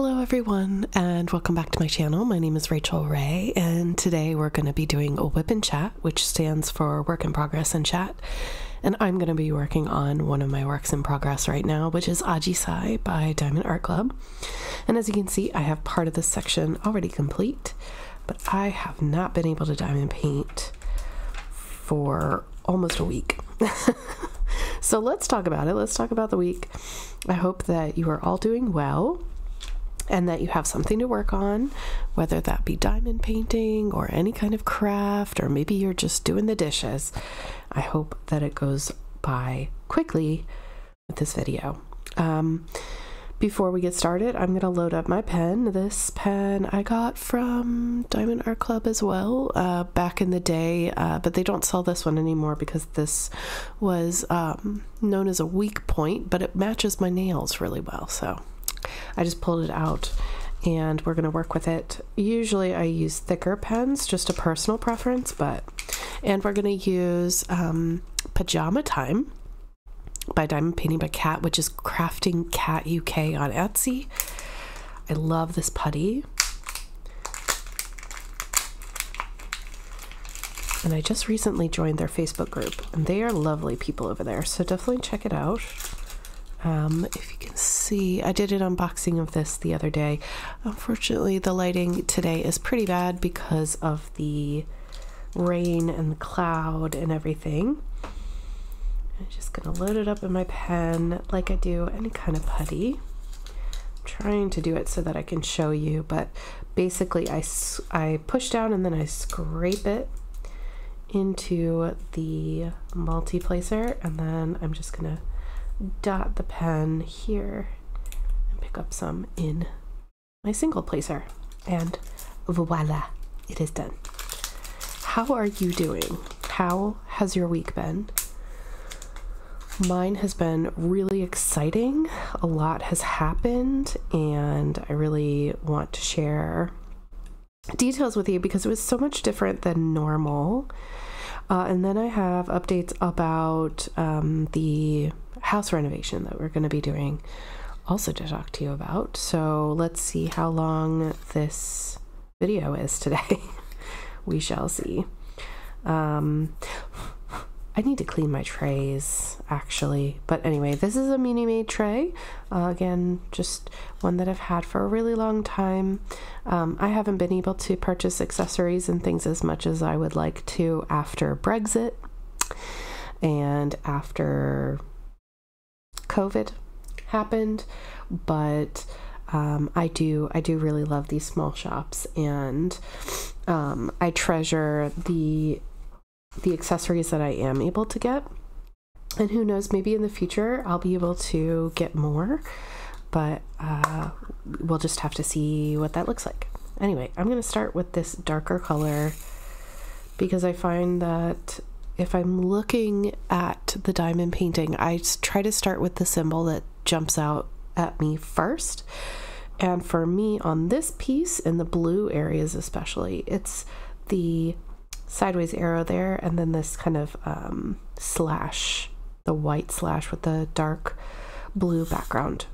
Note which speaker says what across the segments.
Speaker 1: Hello everyone, and welcome back to my channel. My name is Rachel Ray, and today we're going to be doing a WIPNCHAT, which stands for Work in Progress in Chat. And I'm going to be working on one of my works in progress right now, which is Ajisai by Diamond Art Club. And as you can see, I have part of this section already complete, but I have not been able to diamond paint for almost a week. So let's talk about it. Let's talk about the week. I hope that you are all doing well and that you have something to work on, whether that be diamond painting or any kind of craft, or maybe you're just doing the dishes. I hope that it goes by quickly with this video. Before we get started, I'm going to load up my pen. This pen I got from Diamond Art Club as well back in the day, but they don't sell this one anymore because this was known as a weak point, but it matches my nails really well. So I just pulled it out and we're going to work with it. Usually I use thicker pens, just a personal preference, and we're going to use Pajama Time by Diamond Painting by Cat, which is Crafting Cat UK on Etsy. I love this putty. And I just recently joined their Facebook group, and they are lovely people over there, so definitely check it out. If you can see, I did an unboxing of this the other day. Unfortunately, the lighting today is pretty bad because of the rain and the cloud and everything. I'm just gonna load it up in my pen like I do any kind of putty. I'm trying to do it so that I can show you, but basically I push down and then I scrape it into the multi-placer, and then I'm just gonna dot the pen here and pick up some in my single placer, and voila, it is done. How are you doing? How has your week been? Mine has been really exciting. A lot has happened, and I really want to share details with you because it was so much different than normal. And then I have updates about the house renovation that we're going to be doing also to talk to you about. So let's see how long this video is today. We shall see. I need to clean my trays actually, but anyway, this is a mini made tray, again just one that I've had for a really long time. I haven't been able to purchase accessories and things as much as I would like to after Brexit and after COVID happened, but I do really love these small shops, and I treasure the accessories that I am able to get, and who knows, maybe in the future I'll be able to get more, but we'll just have to see what that looks like. Anyway, I'm going to start with this darker color because I find that if I'm looking at the diamond painting, I try to start with the symbol that jumps out at me first. And for me on this piece, in the blue areas especially, it's the sideways arrow there, and then this kind of slash, the white slash with the dark blue background.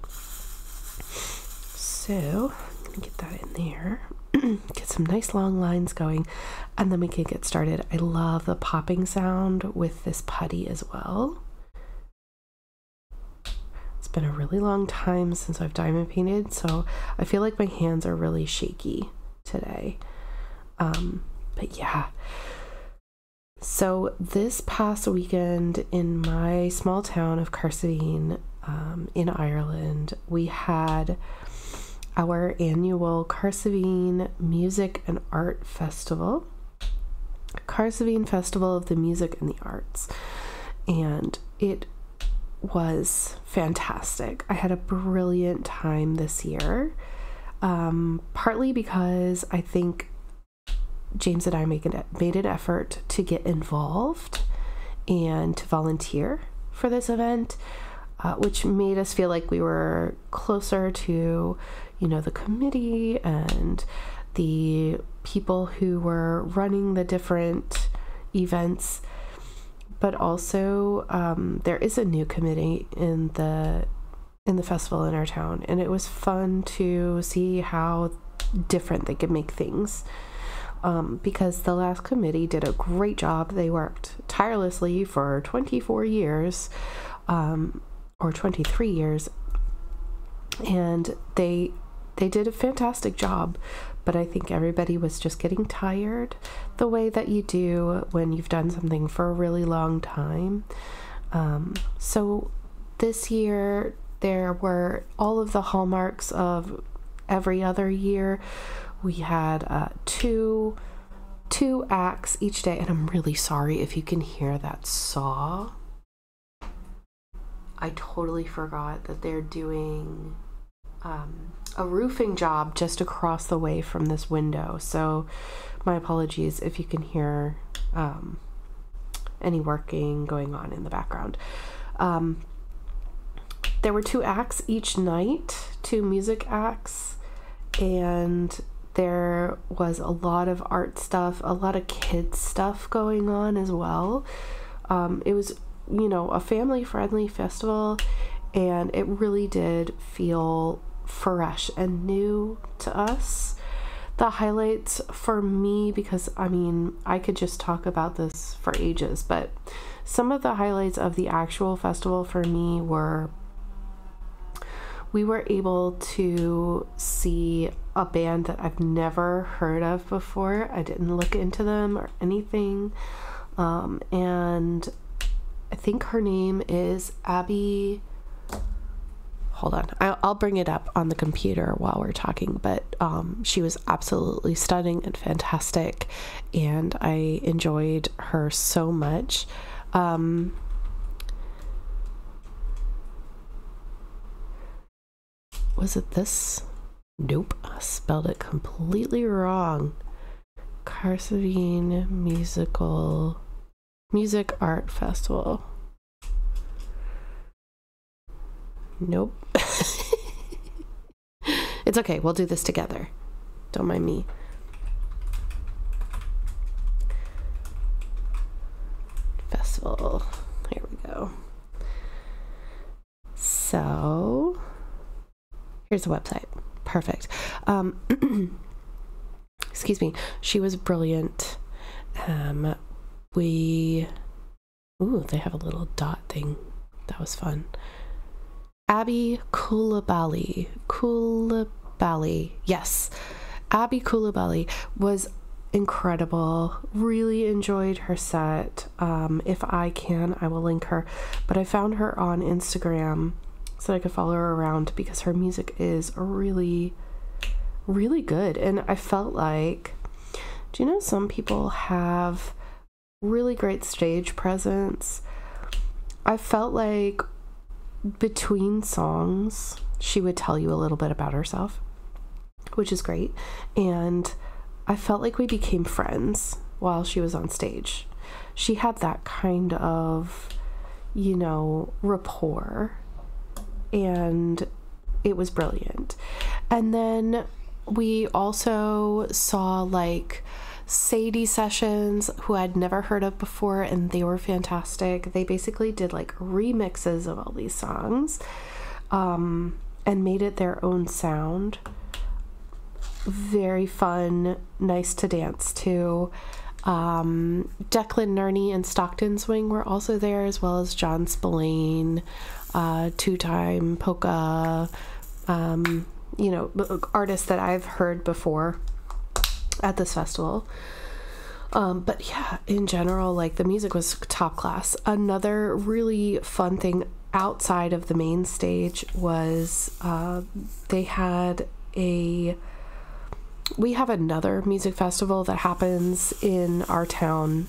Speaker 1: So I'm gonna get that in there, get some nice long lines going, and then we can get started. I love the popping sound with this putty as well. It's been a really long time since I've diamond painted, so I feel like my hands are really shaky today. But yeah, so this past weekend in my small town of Carsiveen in Ireland, we had our annual Carsiveen Music and Art Festival, Carsiveen Festival of the Music and the Arts, and it was fantastic. I had a brilliant time this year, partly because I think James and I made an effort to get involved and to volunteer for this event, which made us feel like we were closer to, you know, the committee and the people who were running the different events. But also there is a new committee in the in the festival in our town, and it was fun to see how different they could make things. Because the last committee did a great job. They worked tirelessly for 24 years, or 23 years, and they did a fantastic job. But I think everybody was just getting tired, the way that you do when you've done something for a really long time. So this year there were all of the hallmarks of every other year. We had two acts each day, and I'm really sorry if you can hear that saw. I totally forgot that they're doing a roofing job just across the way from this window, so my apologies if you can hear any working going on in the background. There were 2 acts each night, 2 music acts, and there was a lot of art stuff, a lot of kids stuff going on as well. It was, you know, a family-friendly festival, and it really did feel fresh and new to us. The highlights for me, because I mean, I could just talk about this for ages, but some of the highlights of the actual festival for me were, we were able to see a band that I've never heard of before. I didn't look into them or anything. And I think her name is Abby. Hold on, I'll bring it up on the computer while we're talking, but she was absolutely stunning and fantastic, and I enjoyed her so much. Was it this? Nope, I spelled it completely wrong. Carsavine Music Art Festival. Nope. It's okay, we'll do this together. Don't mind me. Festival. Here we go. So, here's the website. Perfect. Excuse me. She was brilliant. Ooh, they have a little dot thing. That was fun. Abby Coulibaly. Yes. Abby Coulibaly was incredible. Really enjoyed her set. If I can, I will link her. But I found her on Instagram so I could follow her around, because her music is really, really good. And I felt like, do you know some people have really great stage presence? I felt like between songs, she would tell you a little bit about herself, which is great. And I felt like we became friends while she was on stage. She had that kind of, you know, rapport, and it was brilliant. And then we also saw like Sadie sessions, who I'd never heard of before, and they were fantastic. They basically did like remixes of all these songs, and made it their own sound. Very fun, nice to dance to. Declan Nerney and Stockton Swing were also there, as well as John Spillane, two-time polka, you know, artists that I've heard before at this festival. But yeah, in general, like, the music was top class. Another really fun thing outside of the main stage was they had we have another music festival that happens in our town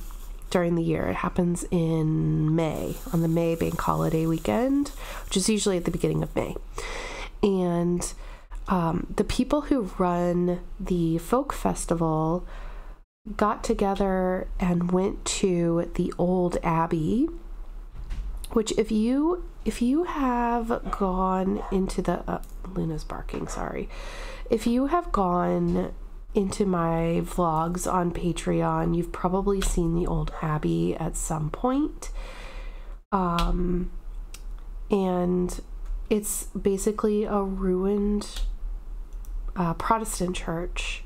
Speaker 1: during the year. It happens in May, on the May bank holiday weekend, which is usually at the beginning of May. And the people who run the folk festival got together and went to the old Abbey, which if you have gone into the Luna's barking, sorry. If you have gone into my vlogs on Patreon, you've probably seen the old Abbey at some point. And It's basically a ruined Protestant church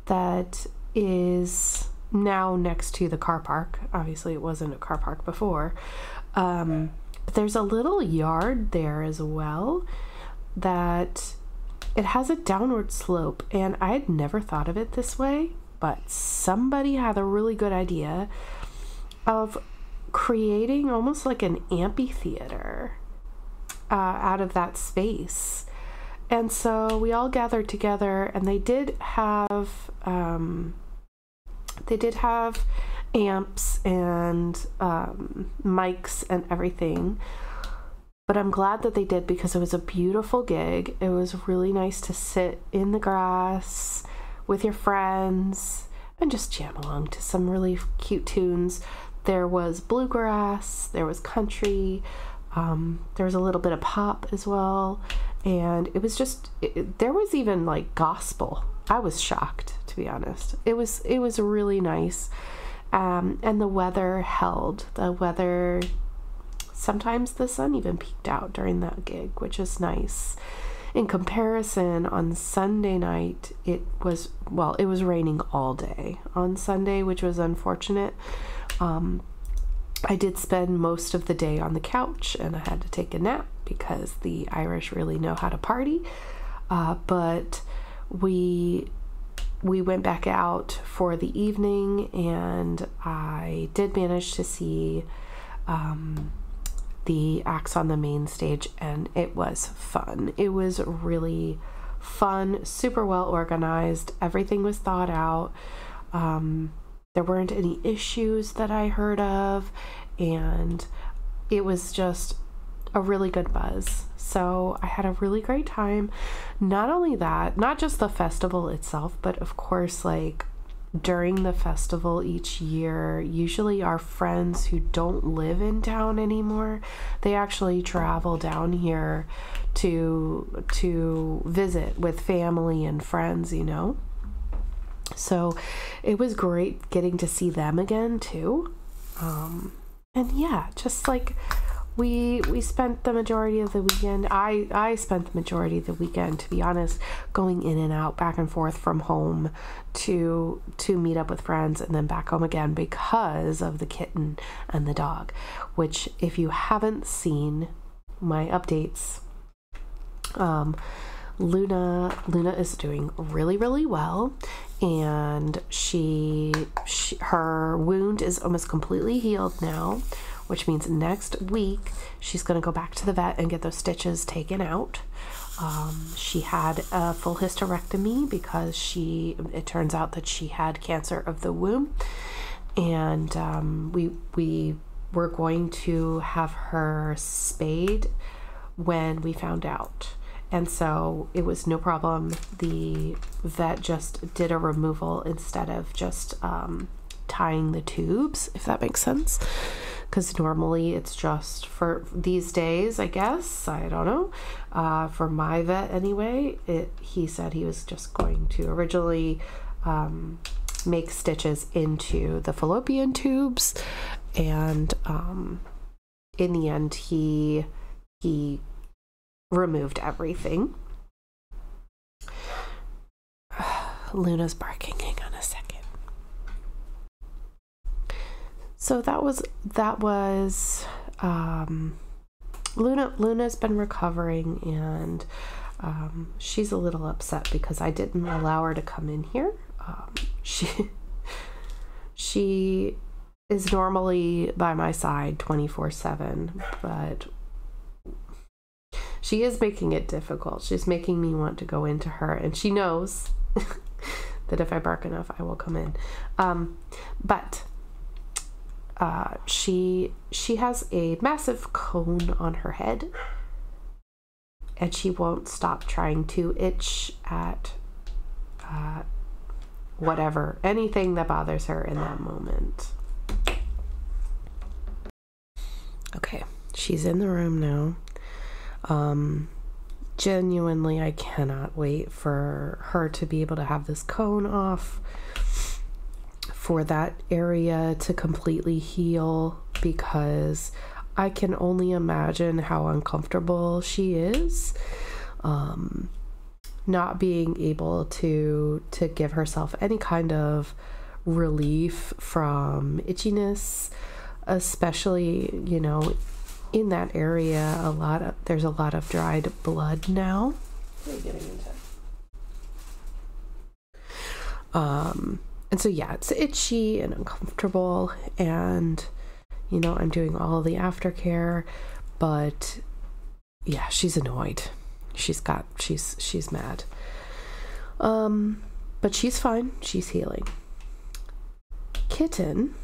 Speaker 1: that is now next to the car park. Obviously, it wasn't a car park before. But there's a little yard there as well that it has a downward slope, and I had never thought of it this way, but somebody had a really good idea of creating almost like an amphitheater out of that space. And so we all gathered together, and they did have amps and mics and everything. But I'm glad that they did, because it was a beautiful gig. It was really nice to sit in the grass with your friends and just jam along to some really cute tunes. There was bluegrass, there was country, there was a little bit of pop as well. And it was just, there was even like gospel. I was shocked, to be honest. It was really nice. And the weather held. The weather, sometimes the sun even peeked out during that gig, which is nice. In comparison, on Sunday night, it was raining all day on Sunday, which was unfortunate. I did spend most of the day on the couch, and I had to take a nap because the Irish really know how to party. But we went back out for the evening, and I did manage to see the acts on the main stage, and it was fun. It was really fun, super well organized. Everything was thought out. There weren't any issues that I heard of, and it was just a really good buzz. So I had a really great time. Not only that, not just the festival itself, but of course, like during the festival each year, usually our friends who don't live in town anymore, they actually travel down here to visit with family and friends, you know. So it was great getting to see them again too. And yeah, just like we spent the majority of the weekend. I spent the majority of the weekend, to be honest, going in and out, back and forth from home to meet up with friends and then back home again because of the kitten and the dog, which if you haven't seen my updates, Luna is doing really, really well, and her wound is almost completely healed now, which means next week she's going to go back to the vet and get those stitches taken out. She had a full hysterectomy because it turns out that she had cancer of the womb, and we were going to have her spayed when we found out. And so it was no problem. The vet just did a removal instead of just tying the tubes, if that makes sense. Because normally it's just for these days, I guess, I don't know. For my vet anyway, he said he was just going to originally make stitches into the fallopian tubes. And in the end, he removed everything. Luna's barking. Hang on a second. So that was Luna's been recovering, and she's a little upset because I didn't allow her to come in here. She is normally by my side 24/7, but she is making it difficult. She's making me want to go into her, and she knows that if I bark enough, I will come in. But she has a massive cone on her head, and she won't stop trying to itch at anything that bothers her in that moment. Okay, she's in the room now. Genuinely, I cannot wait for her to be able to have this cone off, for that area to completely heal, because I can only imagine how uncomfortable she is, not being able to give herself any kind of relief from itchiness, especially, you know, in that area. There's a lot of dried blood now. What are you getting into? And so yeah, it's itchy and uncomfortable, and you know, I'm doing all the aftercare, but yeah, she's annoyed. She's mad. But she's fine. She's healing. Kitten.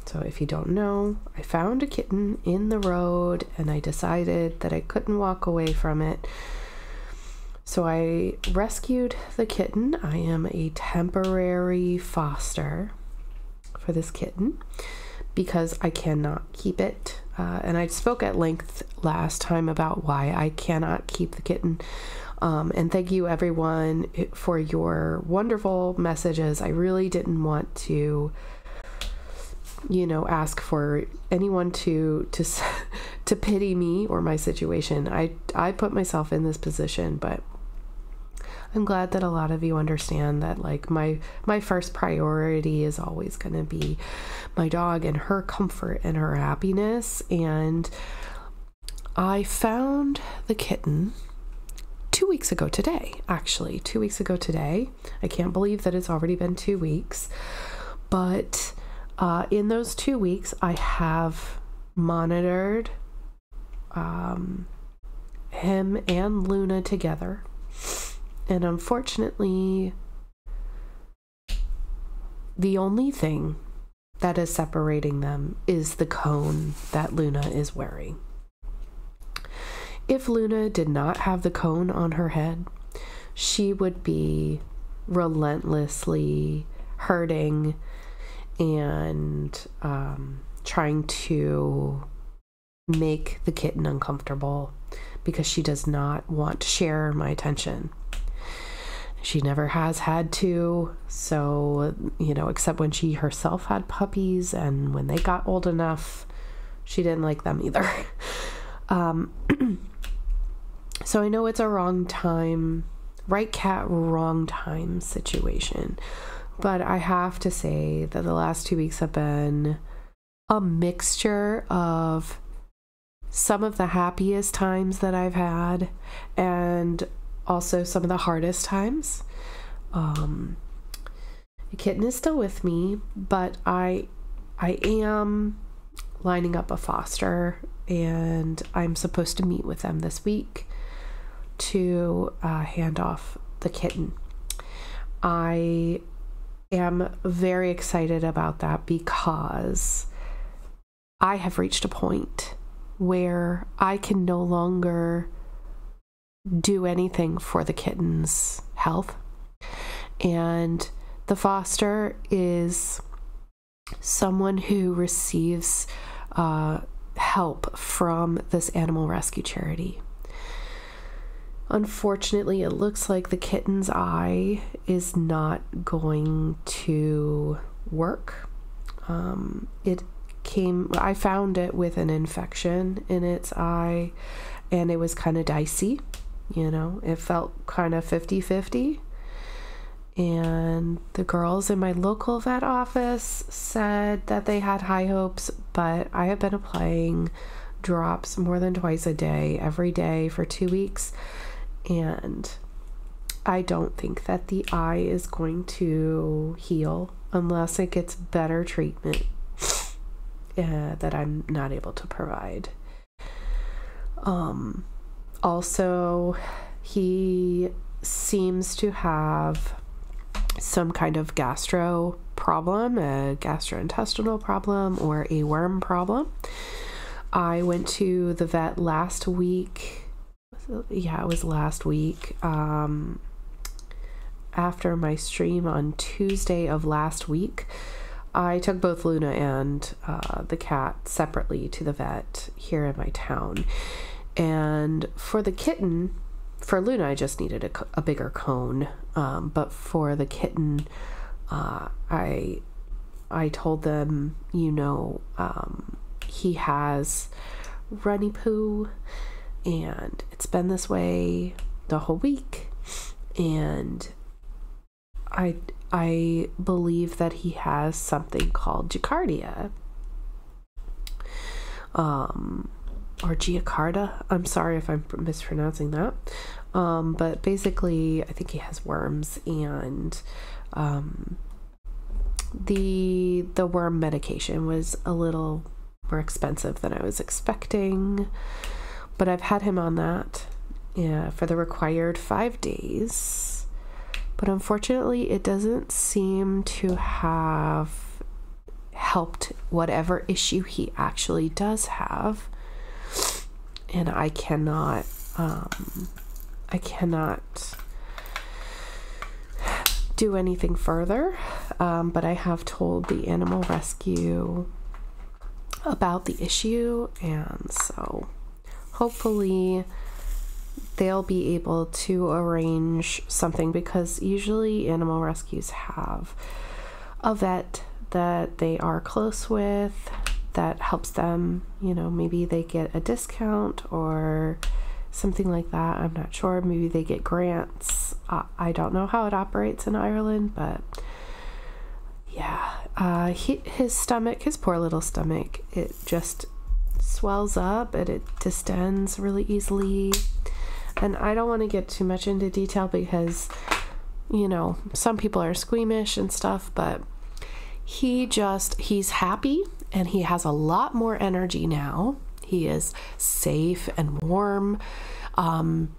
Speaker 1: So if you don't know, I found a kitten in the road and I decided that I couldn't walk away from it. So I rescued the kitten. I am a temporary foster for this kitten because I cannot keep it. And I spoke at length last time about why I cannot keep the kitten. And thank you everyone for your wonderful messages. I really didn't want to, you know, ask for anyone to pity me or my situation. I put myself in this position, but I'm glad that a lot of you understand that, like, my first priority is always going to be my dog and her comfort and her happiness. And I found the kitten 2 weeks ago today, actually. 2 weeks ago today. I can't believe that it's already been 2 weeks. But in those 2 weeks, I have monitored him and Luna together. And unfortunately, the only thing that is separating them is the cone that Luna is wearing. If Luna did not have the cone on her head, she would be relentlessly hurting and trying to make the kitten uncomfortable because she does not want to share my attention. She never has had to, so, you know, except when she herself had puppies, and when they got old enough, she didn't like them either. So I know it's a wrong time, right cat, wrong time situation, but I have to say that the last 2 weeks have been a mixture of some of the happiest times that I've had and also some of the hardest times. The kitten is still with me, but I am lining up a foster, and I'm supposed to meet with them this week to hand off the kitten. I am very excited about that because I have reached a point where I can no longer do anything for the kitten's health. And the foster is someone who receives help from this animal rescue charity. Unfortunately, it looks like the kitten's eye is not going to work. I found it with an infection in its eye, and it was kind of dicey. You know, it felt kind of 50-50. And the girls in my local vet office said that they had high hopes, but I have been applying drops more than twice a day, every day for 2 weeks. And I don't think that the eye is going to heal unless it gets better treatment that I'm not able to provide. Also, he seems to have some kind of gastro problem, a gastrointestinal problem, or a worm problem. I went to the vet last week. Yeah, it was last week. After my stream on Tuesday of last week, I took both Luna and the cat separately to the vet here in my town. And for the kitten, for Luna, I just needed a bigger cone. But for the kitten, I told them, you know, he has runny poo, and it's been this way the whole week, and I believe that he has something called giardia, or giardia. I'm sorry if I'm mispronouncing that, but basically I think he has worms, and the worm medication was a little more expensive than I was expecting, but I've had him on that for the required 5 days, but unfortunately it doesn't seem to have helped whatever issue he actually does have, and I cannot do anything further, but I have told the animal rescue about the issue, and so hopefully they'll be able to arrange something, because usually animal rescues have a vet that they are close with that helps them, maybe they get a discount or something like that. I'm not sure. Maybe they get grants. I don't know how it operates in Ireland, but yeah, his stomach, his poor little stomach, it just swells up and it distends really easily. And I don't want to get too much into detail because, some people are squeamish and stuff, but he's happy and he has a lot more energy now. He is safe and warm.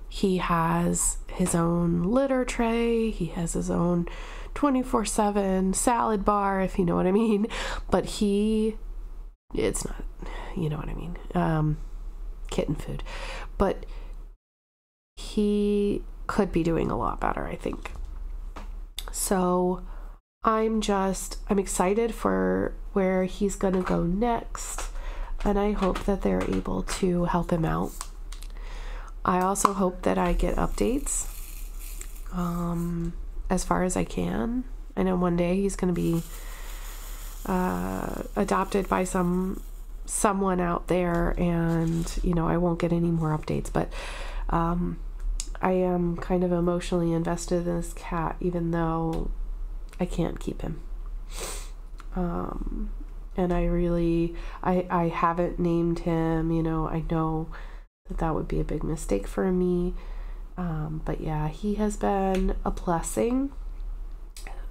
Speaker 1: He has his own litter tray. He has his own 24/7 salad bar, if you know what I mean. But it's not, you know what I mean, kitten food. But he could be doing a lot better, I think. So I'm excited for where he's going to go next, and I hope that they're able to help him out. I also hope that I get updates as far as I can. I know one day he's going to be adopted by someone out there, and I won't get any more updates, but I am kind of emotionally invested in this cat, even though I can't keep him. And I haven't named him, I know that would be a big mistake for me. But yeah, he has been a blessing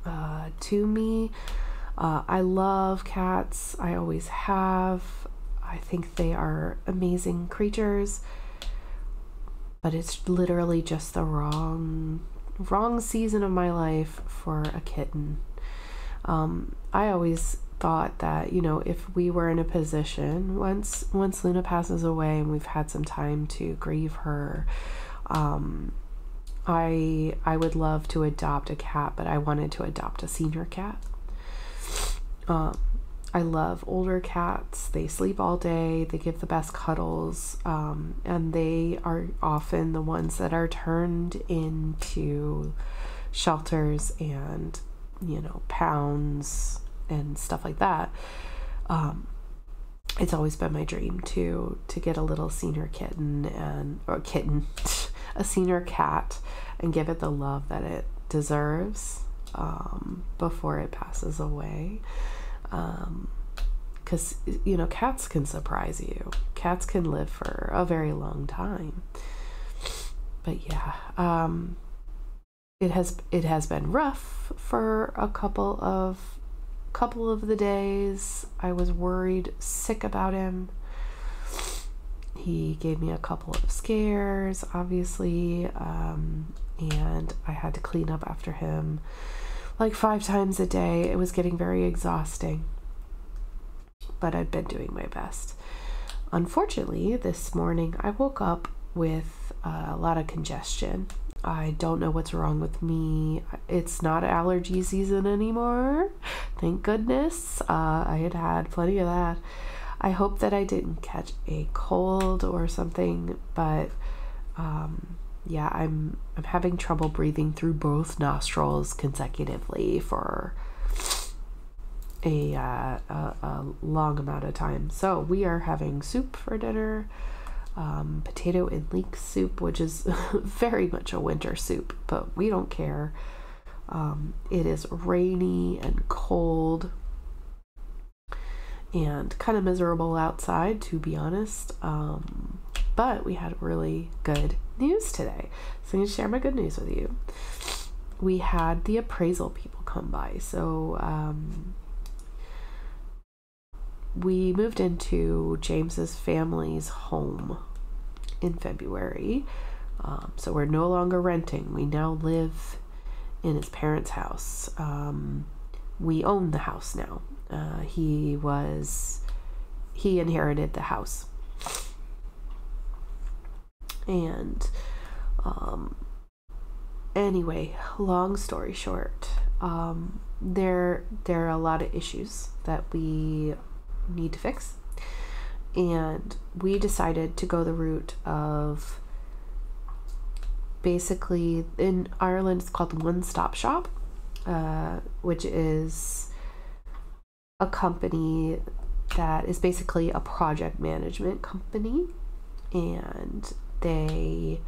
Speaker 1: to me. I love cats. I always have. I think they are amazing creatures, but it's literally just the wrong season of my life for a kitten. I always thought that, if we were in a position, once Luna passes away and we've had some time to grieve her, I would love to adopt a cat, but I wanted to adopt a senior cat. I love older cats. They sleep all day, they give the best cuddles, and they are often the ones that are turned into shelters and, pounds and stuff like that. It's always been my dream to get a little senior a senior cat, and give it the love that it deserves before it passes away. Because cats can surprise you. Cats can live for a very long time. But yeah, it has been rough for a couple of the days. I was worried sick about him. He gave me a couple of scares, obviously, and I had to clean up after him like 5 times a day. It was getting very exhausting, but I've been doing my best. Unfortunately, this morning I woke up with a lot of congestion. I don't know what's wrong with me. It's not allergy season anymore. Thank goodness. I had plenty of that. I hope that I didn't catch a cold or something, but yeah, I'm having trouble breathing through both nostrils consecutively for a long amount of time. So we are having soup for dinner, potato and leek soup, which is very much a winter soup, but we don't care. It is rainy and cold and kind of miserable outside, to be honest. But we had really good news today. So I'm going to share my good news with you. We had the appraisal people come by. So we moved into James's family's home in February. So we're no longer renting. We now live in his parents' house. We own the house now. He inherited the house. And anyway, long story short, there are a lot of issues that we need to fix, and we decided to go the route of, basically in Ireland it's called One Stop Shop, which is a company that is basically a project management company, and they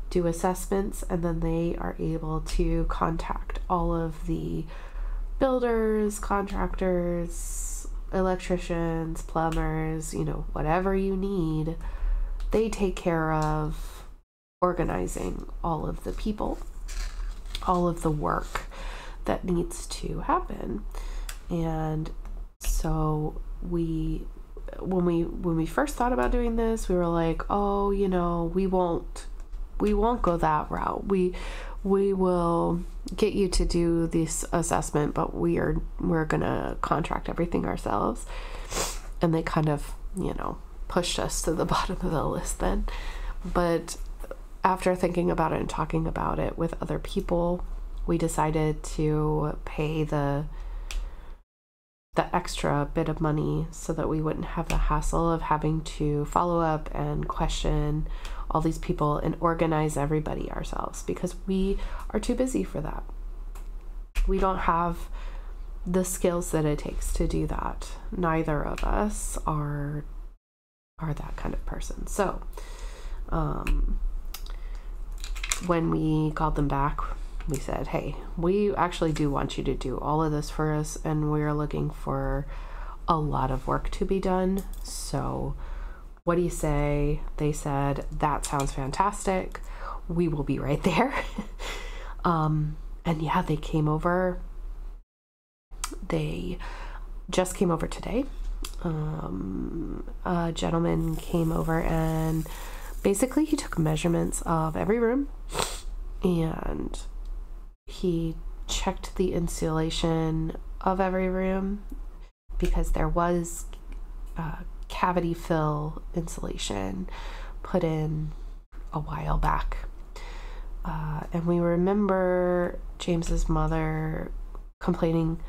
Speaker 1: do assessments, and then they are able to contact all of the builders, contractors, electricians, plumbers, whatever you need. They take care of organizing all of the people, all of the work that needs to happen. And so when we first thought about doing this, we were like, oh, we won't go that route. We will get you to do this assessment, but we're gonna contract everything ourselves. And they kind of, pushed us to the bottom of the list then. But after thinking about it and talking about it with other people, we decided to pay the extra bit of money so that we wouldn't have the hassle of having to follow up and question all these people and organize everybody ourselves, because we are too busy for that. We don't have the skills that it takes to do that. Neither of us are that kind of person. So when we called them back, we said, hey, we actually do want you to do all of this for us, and we're looking for a lot of work to be done. So what do you say? They said, that sounds fantastic. We will be right there. And yeah, they came over. They just came over today. A gentleman came over, and basically he took measurements of every room, and he checked the insulation of every room, because there was cavity fill insulation put in a while back. And we remember James's mother complaining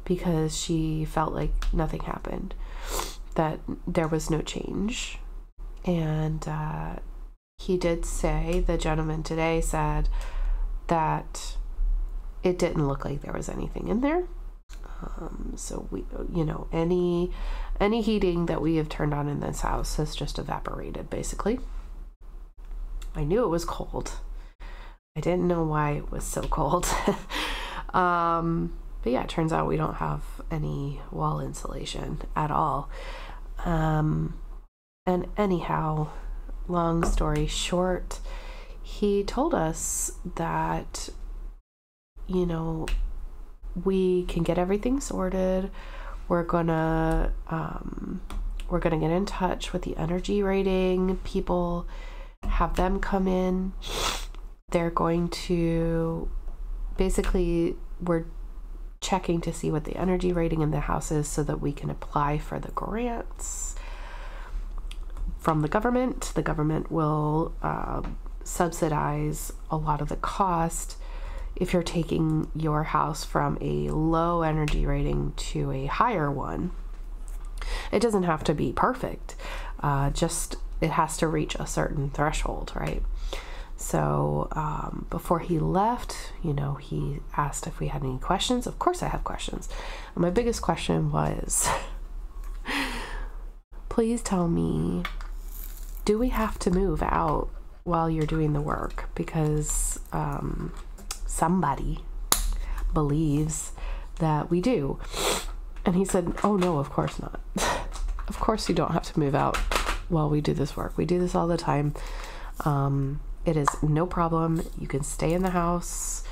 Speaker 1: because she felt like nothing happened, that there was no change. And he did say, the gentleman today said that it didn't look like there was anything in there. So we, any heating that we have turned on in this house has just evaporated, basically. I knew it was cold. I didn't know why it was so cold. But yeah, it turns out we don't have any wall insulation at all. And anyhow, long story short, he told us that, we can get everything sorted. We're gonna get in touch with the energy rating people, have them come in. They're going to, basically, we're checking to see what the energy rating in the house is so that we can apply for the grants from the government. The government will subsidize a lot of the cost if you're taking your house from a low energy rating to a higher one. It doesn't have to be perfect, just it has to reach a certain threshold, right? So before he left, you know, he asked if we had any questions. Of course I have questions. And my biggest question was, please tell me, do we have to move out while you're doing the work? Because somebody believes that we do. And he said, oh no, of course not. Of course you don't have to move out while we do this work. We do this all the time. It is no problem. You can stay in the house,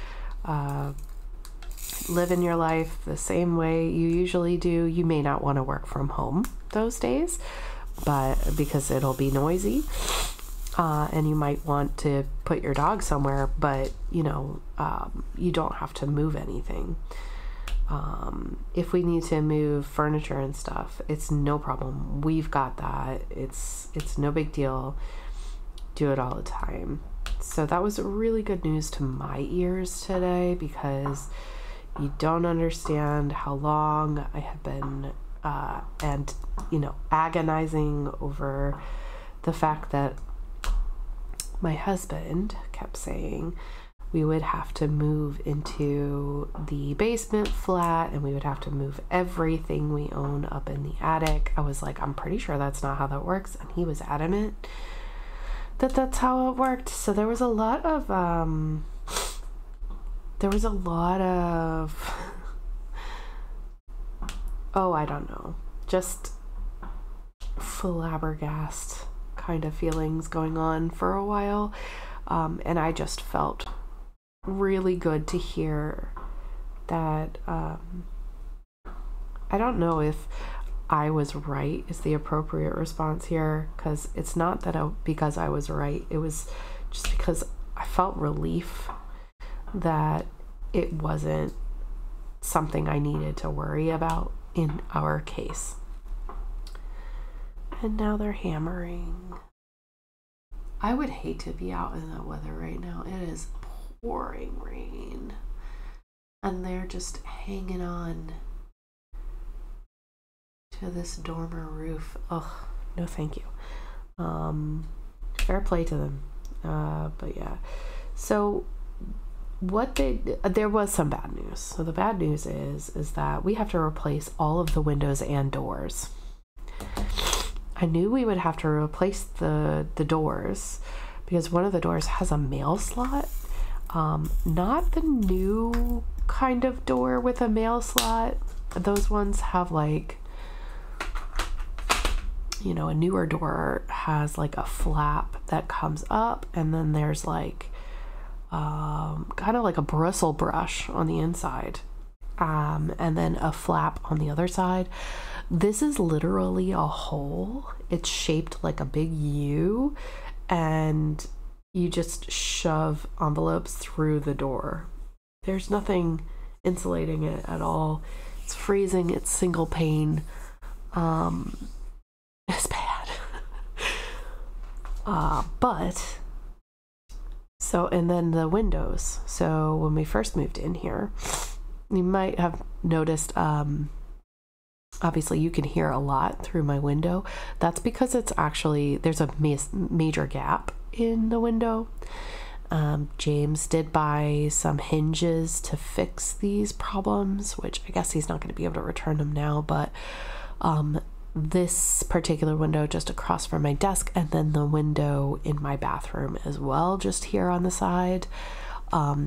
Speaker 1: live in your life the same way you usually do. You may not want to work from home those days, but because it'll be noisy, and you might want to put your dog somewhere, but you know, you don't have to move anything. If we need to move furniture and stuff, it's no problem. We've got that. It's no big deal. Do it all the time. So that was really good news to my ears today, because you don't understand how long I have been and you know, agonizing over the fact that my husband kept saying we would have to move into the basement flat and we would have to move everything we own up in the attic. I was like, I'm pretty sure that's not how that works, and he was adamant that that's how it worked. So there was a lot of oh, I don't know, just flabbergasted kind of feelings going on for a while, and I just felt really good to hear that. I don't know if I was right is the appropriate response here, because it's not that because I was right. It was just because I felt relief that it wasn't something I needed to worry about in our case. And now they're hammering. I would hate to be out in that weather right now. It is pouring rain, and they're just hanging on to this dormer roof. Oh, no thank you. Fair play to them. But yeah, so there was some bad news. So the bad news is that we have to replace all of the windows and doors. I knew we would have to replace the doors because one of the doors has a mail slot. Not the new kind of door with a mail slot. Those ones have like, you know, a newer door has like a flap that comes up, and then there's like kind of like a bristle brush on the inside, and then a flap on the other side. This is literally a hole. It's shaped like a big U, and you just shove envelopes through the door. There's nothing insulating it at all. It's freezing. It's single pane. It's bad. But so, and then the windows. So when we first moved in here, you might have noticed, obviously you can hear a lot through my window. That's because it's actually, there's a major gap in the window. James did buy some hinges to fix these problems, which I guess he's not going to be able to return them now, but this particular window just across from my desk, and then the window in my bathroom as well, just here on the side,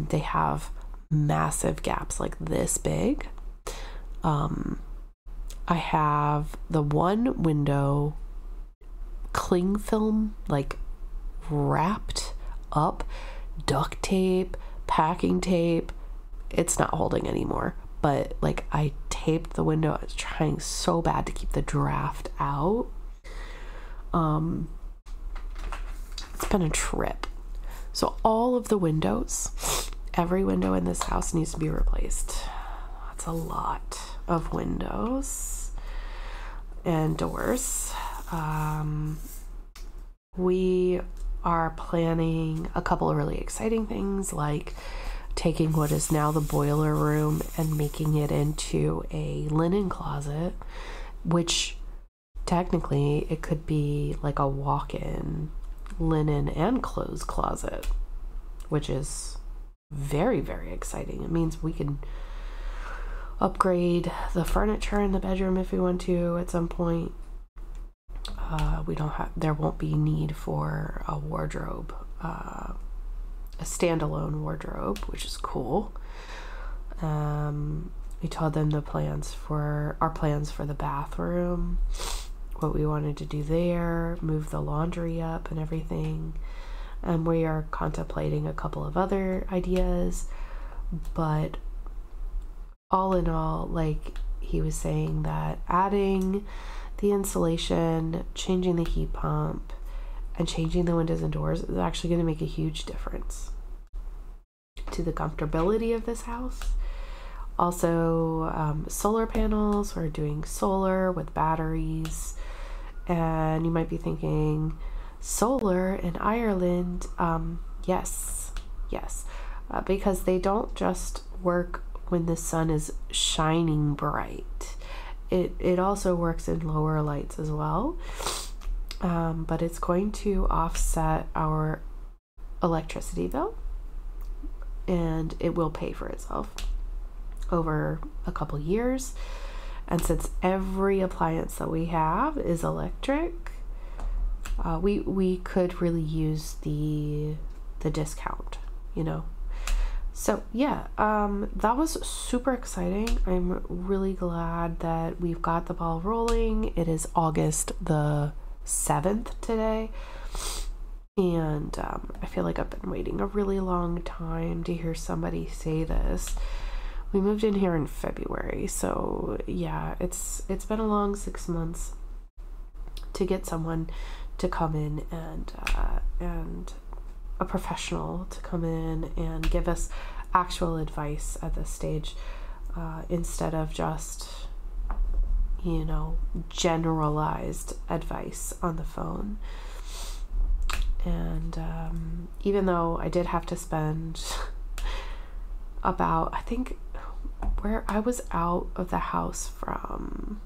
Speaker 1: they have massive gaps like this big. I have the one window cling film like wrapped up, duct tape, packing tape. It's not holding anymore, but like I taped the window. I was trying so bad to keep the draft out. It's been a trip. So all of the windows, every window in this house needs to be replaced. That's a lot of windows and doors. We are planning a couple of really exciting things, like taking what is now the boiler room and making it into a linen closet, which technically it could be like a walk-in linen and clothes closet. which is very, very exciting. It means we can upgrade the furniture in the bedroom if we want to at some point. There won't be need for a wardrobe, a standalone wardrobe, which is cool. We told them our plans for the bathroom, what we wanted to do there, move the laundry up and everything. And we are contemplating a couple of other ideas, but all in all, like he was saying, that adding the insulation, changing the heat pump, and changing the windows and doors is actually going to make a huge difference to the comfortability of this house. Also, solar panels. We're doing solar with batteries. And you might be thinking, solar in Ireland? Yes, because they don't just work when the sun is shining bright. It also works in lower lights as well, but it's going to offset our electricity bill, and it will pay for itself over a couple years. And since every appliance that we have is electric, we could really use the discount, you know. So yeah, that was super exciting. I'm really glad that we've got the ball rolling. It is August the 7th today, and I feel like I've been waiting a really long time to hear somebody say this. We moved in here in February, so yeah, it's been a long 6 months to get someone to come in and a professional to come in and give us actual advice at this stage, instead of just, you know, generalized advice on the phone. And even though I did have to spend about, I think, where I was out of the house from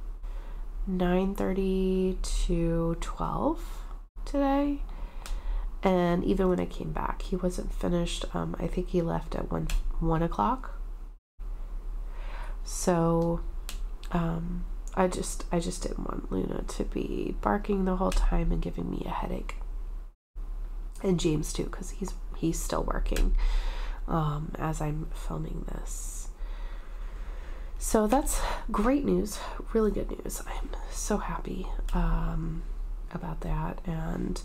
Speaker 1: 9:30 to 12 today. And even when I came back, he wasn't finished. I think he left at 1 o'clock. So I just didn't want Luna to be barking the whole time and giving me a headache. And James too, because he's still working as I'm filming this. So that's great news, really good news. I'm so happy about that, and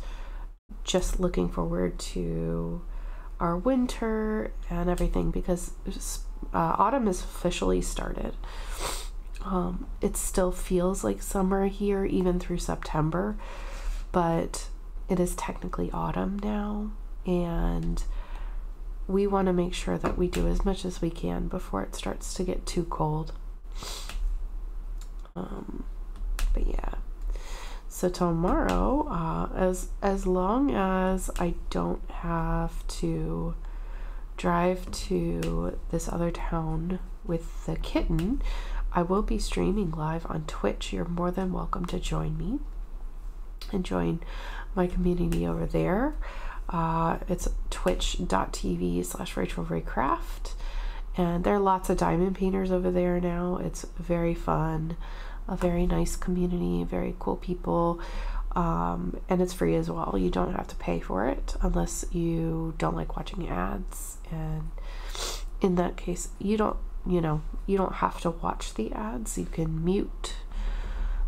Speaker 1: just looking forward to our winter and everything, because autumn is officially started. It still feels like summer here even through September, but it is technically autumn now, and we want to make sure that we do as much as we can before it starts to get too cold. But yeah. So tomorrow, as long as I don't have to drive to this other town with the kitten, I will be streaming live on Twitch. You're more than welcome to join me and join my community over there. It's twitch.tv/RachelRayCraft, and there are lots of diamond painters over there now. It's very fun. A very nice community, very cool people, and it's free as well. You don't have to pay for it unless you don't like watching ads, and in that case, you don't have to watch the ads. You can mute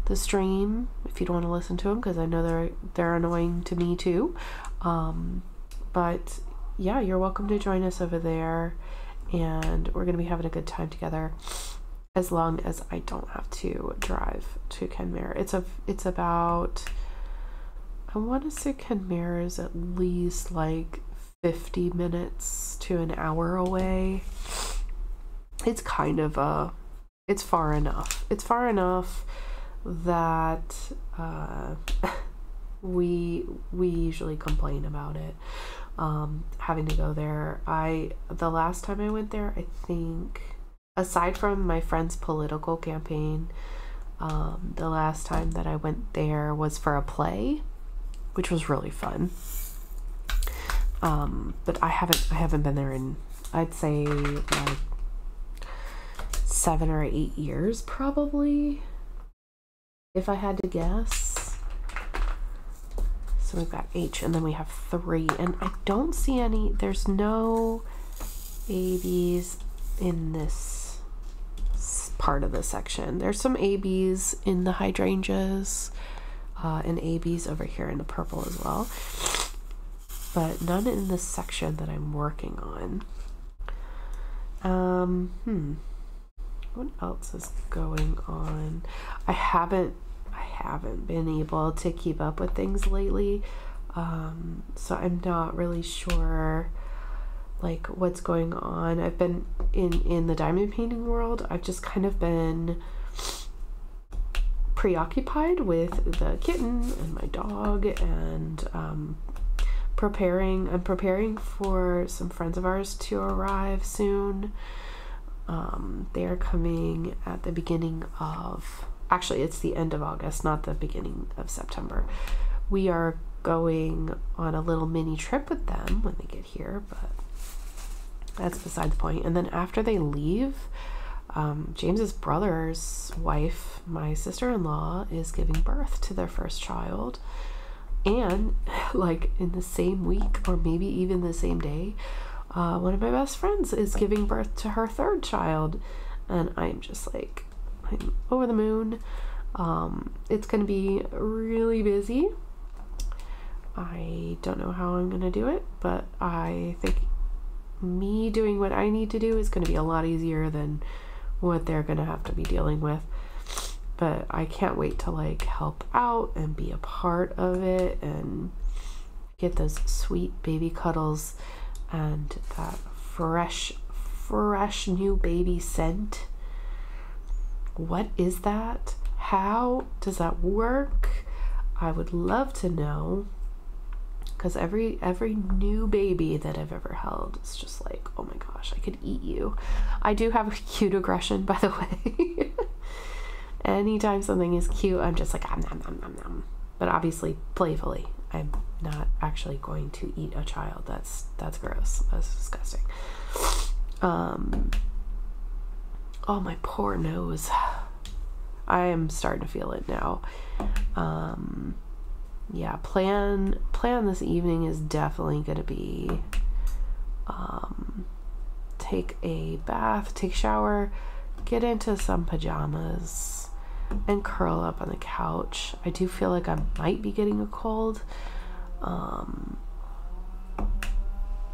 Speaker 1: the stream if you don't want to listen to them, because I know they're annoying to me too. But yeah, you're welcome to join us over there, and we're gonna be having a good time together, as long as I don't have to drive to Kenmare. It's about, I want to say Kenmare is at least like 50 minutes to an hour away. It's kind of it's far enough. It's far enough that we usually complain about it, having to go there. The last time I went there, I think, aside from my friend's political campaign, the last time that I went there was for a play, which was really fun. But I haven't been there in, I'd say, like 7 or 8 years probably, if I had to guess. So we've got H, and then we have 3, and I don't see any, there's no ABs in this part of the section. There's some ABs in the hydrangeas, and ABs over here in the purple as well, but none in this section that I'm working on. What else is going on? I haven't been able to keep up with things lately, so I'm not really sure like what's going on. I've been in the diamond painting world. I've just kind of been preoccupied with the kitten and my dog, and I'm preparing for some friends of ours to arrive soon. They are coming at the beginning of, actually it's the end of August, not the beginning of September. We are going on a little mini trip with them when they get here, but that's beside the point. And then after they leave, James's brother's wife, my sister-in-law, is giving birth to their first child, and like in the same week or maybe even the same day, one of my best friends is giving birth to her 3rd child, and I'm just like, I'm over the moon. It's gonna be really busy. I don't know how I'm gonna do it, but I think me doing what I need to do is gonna be a lot easier than what they're gonna have to be dealing with. But I can't wait to like help out and be a part of it and get those sweet baby cuddles and that fresh new baby scent. What is that? How does that work? I would love to know, because every new baby that I've ever held is just like, oh my gosh, I could eat you. I do have a cute aggression, by the way. Anytime something is cute, I'm just like, nom, nom, nom, nom. But obviously playfully. I'm not actually going to eat a child. That's gross. That's disgusting. Oh, my poor nose. I am starting to feel it now. Yeah, plan this evening is definitely going to be take a bath, take a shower, get into some pajamas, and curl up on the couch. I do feel like I might be getting a cold,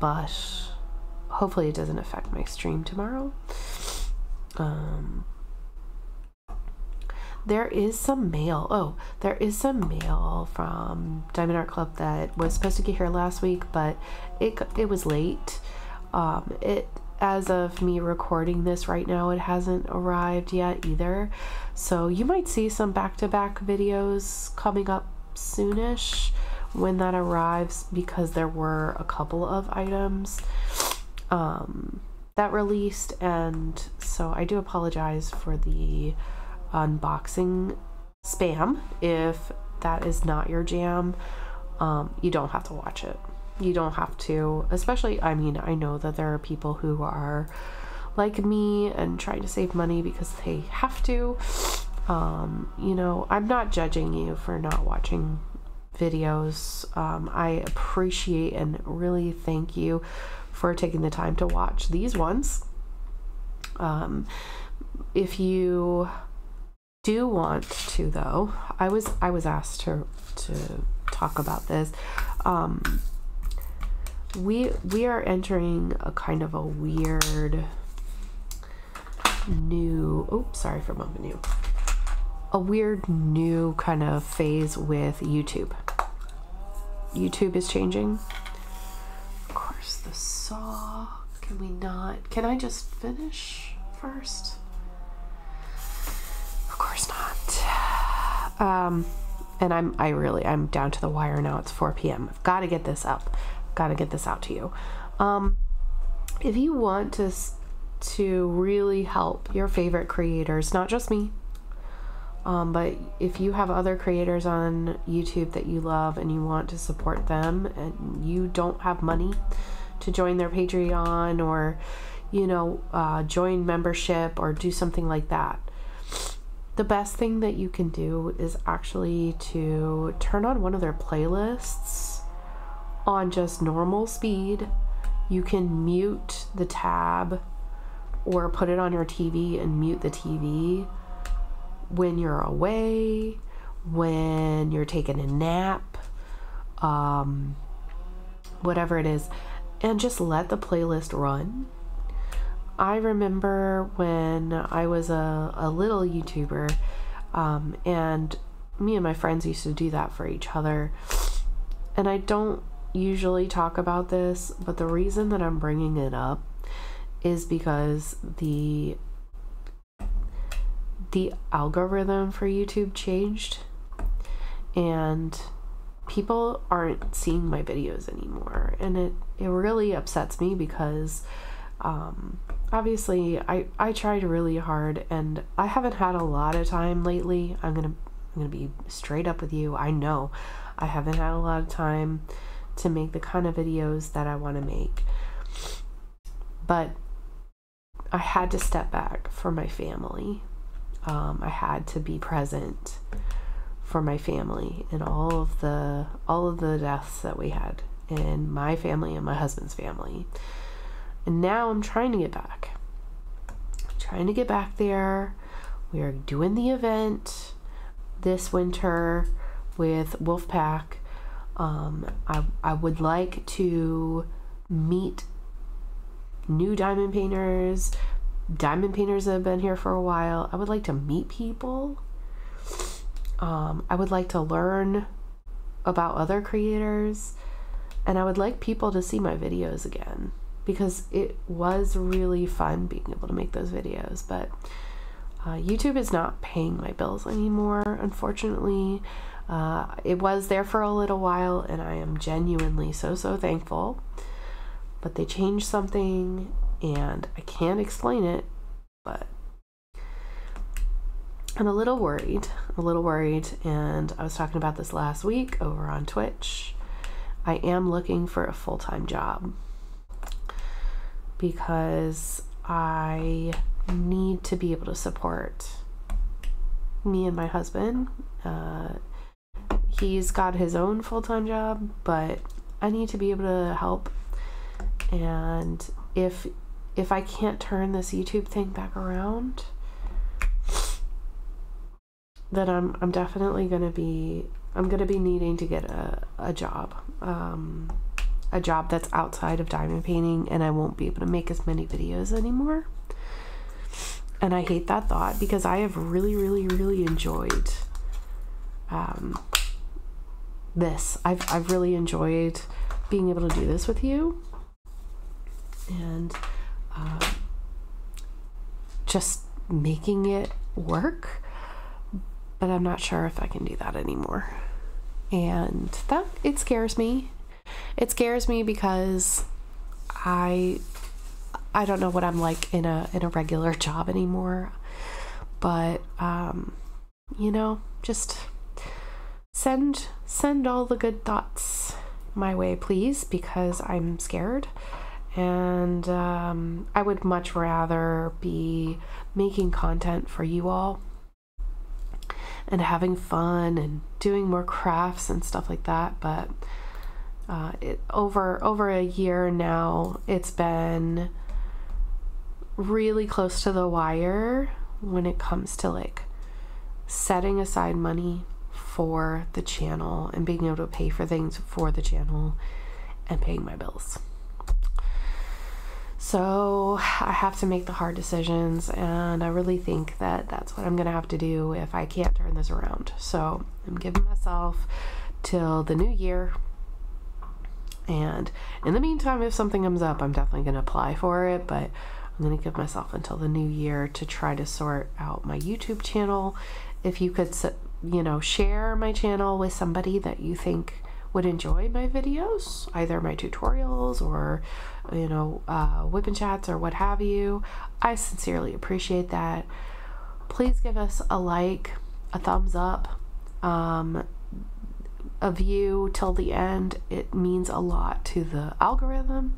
Speaker 1: but hopefully it doesn't affect my stream tomorrow. There is some mail. Oh, there is some mail from Diamond Art Club that was supposed to get here last week, but it was late. As of me recording this right now, it hasn't arrived yet either. So you might see some back-to-back videos coming up soonish when that arrives, because there were a couple of items that released, and so I do apologize for the unboxing spam. If that is not your jam, you don't have to watch it. You don't have to, especially, I mean, I know that there are people who are like me and trying to save money because they have to. You know, I'm not judging you for not watching videos. I appreciate and really thank you for taking the time to watch these ones. If you do want to, though, I was asked to talk about this. We are entering a kind of a weird new, oops, sorry for bumping you. A weird new kind of phase with YouTube. YouTube is changing. Of course, the saw. Can I just finish first? Of course not. And I'm down to the wire now. It's 4 p.m. I've got to get this up. Got to get this out to you. If you want to really help your favorite creators, not just me, But if you have other creators on YouTube that you love and you want to support them and you don't have money to join their Patreon or, you know, join membership or do something like that, the best thing that you can do is actually to turn on one of their playlists on just normal speed. You can mute the tab or put it on your TV and mute the TV when you're away, when you're taking a nap, whatever it is, and just let the playlist run. I remember when I was a little YouTuber, and me and my friends used to do that for each other. And I don't usually talk about this, but the reason that I'm bringing it up is because the algorithm for YouTube changed and people aren't seeing my videos anymore, and it really upsets me because obviously I tried really hard and I haven't had a lot of time lately. I'm gonna be straight up with you. I know I haven't had a lot of time to make the kind of videos that I want to make, but I had to step back for my family. I had to be present for my family and all of the deaths that we had in my family and my husband's family. And now I'm trying to get back. I'm trying to get back there. We are doing the event this winter with Wolfpack. I would like to meet new diamond painters that have been here for a while. I would like to meet people. I would like to learn about other creators, and I would like people to see my videos again, because it was really fun being able to make those videos. But YouTube is not paying my bills anymore, unfortunately. It was there for a little while, and I am genuinely so thankful. But they changed something, and I can't explain it, but I'm a little worried, and I was talking about this last week over on Twitch. I am looking for a full-time job because I need to be able to support me and my husband. He's got his own full-time job, but I need to be able to help. And if I can't turn this YouTube thing back around, then I'm definitely gonna be needing to get a job that's outside of diamond painting, and I won't be able to make as many videos anymore. And I hate that thought, because I have really enjoyed this. I've really enjoyed being able to do this with you, and just making it work. But I'm not sure if I can do that anymore, and it scares me. It scares me because I don't know what I'm like in a regular job anymore. But you know, just send all the good thoughts my way, please, because I'm scared. And I would much rather be making content for you all and having fun and doing more crafts and stuff like that. But over a year now, it's been really close to the wire when it comes to like setting aside money for the channel and being able to pay for things for the channel and paying my bills. So I have to make the hard decisions, and I really think that that's what I'm gonna have to do if I can't turn this around. So I'm giving myself till the new year, and in the meantime, if something comes up, I'm definitely gonna apply for it, but I'm gonna give myself until the new year to try to sort out my YouTube channel. If you could, you know, share my channel with somebody that you think would enjoy my videos, either my tutorials or, you know, WIPNCHATs or what have you, I sincerely appreciate that. Please give us a like a thumbs up, a view till the end. It means a lot to the algorithm.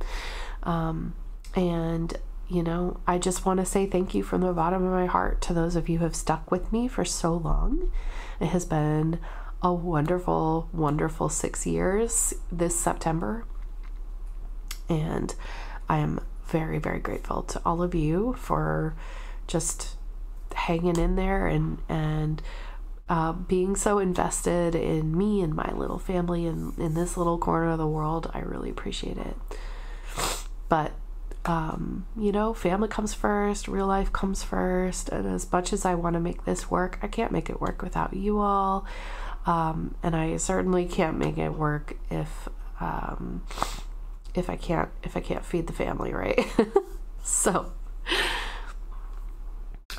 Speaker 1: And you know, I just want to say thank you from the bottom of my heart to those of you who have stuck with me for so long. It has been a wonderful, wonderful 6 years this September. And I am very, very grateful to all of you for just hanging in there and being so invested in me and my little family and in this little corner of the world. I really appreciate it. But you know, family comes first, real life comes first, and as much as I want to make this work, I can't make it work without you all, and I certainly can't make it work if I can't feed the family, right? So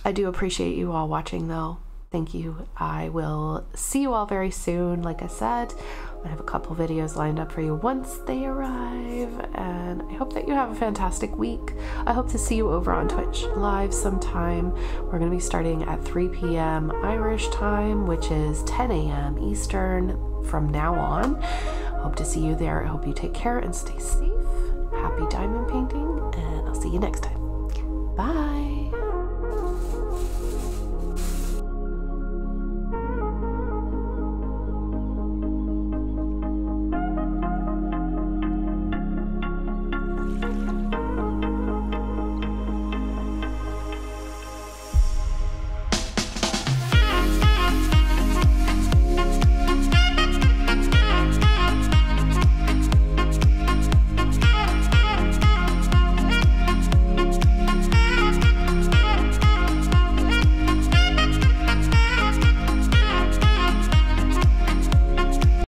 Speaker 1: I do appreciate you all watching, though. Thank you. I will see you all very soon. Like I said, I have a couple videos lined up for you once they arrive, and I hope that you have a fantastic week. I hope to see you over on Twitch live sometime. We're going to be starting at 3 p.m. Irish time, which is 10 a.m. Eastern from now on. Hope to see you there. I hope you take care and stay safe. Happy diamond painting, and I'll see you next time.